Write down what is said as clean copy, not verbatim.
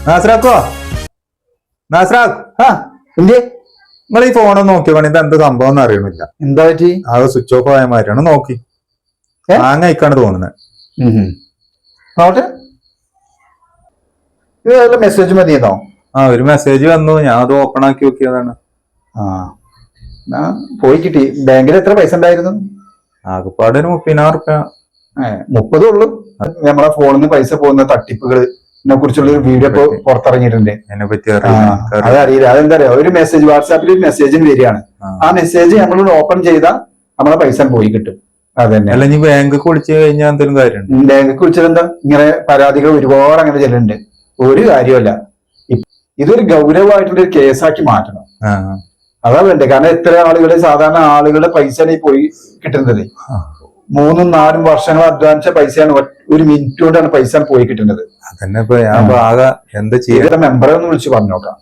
നാസറാക്കോ നാസറാക്ക് നിങ്ങൾ ഈ ഫോണൊന്ന് നോക്കിയ പണി ഇത് എന്ത് സംഭവം എന്ന് അറിയണില്ല. എന്താ പറ്റി? അത് സ്വിച്ച് ഓഫ് ആയ മാതിരിയാണ്. നോക്കി ഹാങ് അയക്കാണ് തോന്നുന്നത്. മെസ്സേജ് മതിയെന്നോ? ഒരു മെസ്സേജ് വന്നു, ഞാൻ അത് ഓപ്പൺ ആക്കി നോക്കിയതാണ്. പോയി കിട്ടി. ബാങ്കിൽ എത്ര പൈസ ഉണ്ടായിരുന്നു? ആകെപ്പാട് ഒരു 30,000 30 ഉള്ളു. നമ്മളെ ഫോണിൽ നിന്ന് പൈസ പോകുന്ന തട്ടിപ്പുകളെ കുറിച്ചുള്ള ഒരു വീഡിയോ ഇപ്പൊ പുറത്തിറങ്ങിയിട്ടുണ്ട്. അതറിയില്ല. അതെന്താ പറയാ, ഒരു മെസ്സേജ് വാട്സാപ്പിൽ ഒരു മെസ്സേജിന് വരികയാണ്. ആ മെസ്സേജ് നമ്മൾ ഓപ്പൺ ചെയ്താൽ നമ്മളെ പൈസ പോയി കിട്ടും. അതന്നെ. അല്ല, ഇനി ബാങ്ക് വിളിച്ചു കഴിഞ്ഞാൽ എന്തെങ്കിലും കാര്യമുണ്ട്? ബാങ്ക് വിളിച്ചത് എന്താ, ഇങ്ങനെ പരാതികൾ ഒരുപാട് അങ്ങനെ ചെല്ലുന്നുണ്ട്. ഒരു കാര്യമല്ല, ഇതൊരു ഗൗരവമായിട്ടുള്ള ഒരു കേസാക്കി മാറ്റണം. അതാ വേണ്ടത്. കാരണം എത്ര ആളുകള്, സാധാരണ ആളുകളുടെ പൈസയാണ് ഈ പോയി കിട്ടുന്നത്. 3-4 വർഷങ്ങൾ അധ്വാനിച്ച പൈസയാണ് ഒരു മിനിറ്റ് കൊണ്ടാണ് പൈസ പോയി കിട്ടുന്നത്. അതന്നെ. ഇപ്പൊ ഞാൻ എന്താ ചെയ്യാ, മെമ്പറെ ഒന്ന് വിളിച്ച് പറഞ്ഞു നോക്കാം.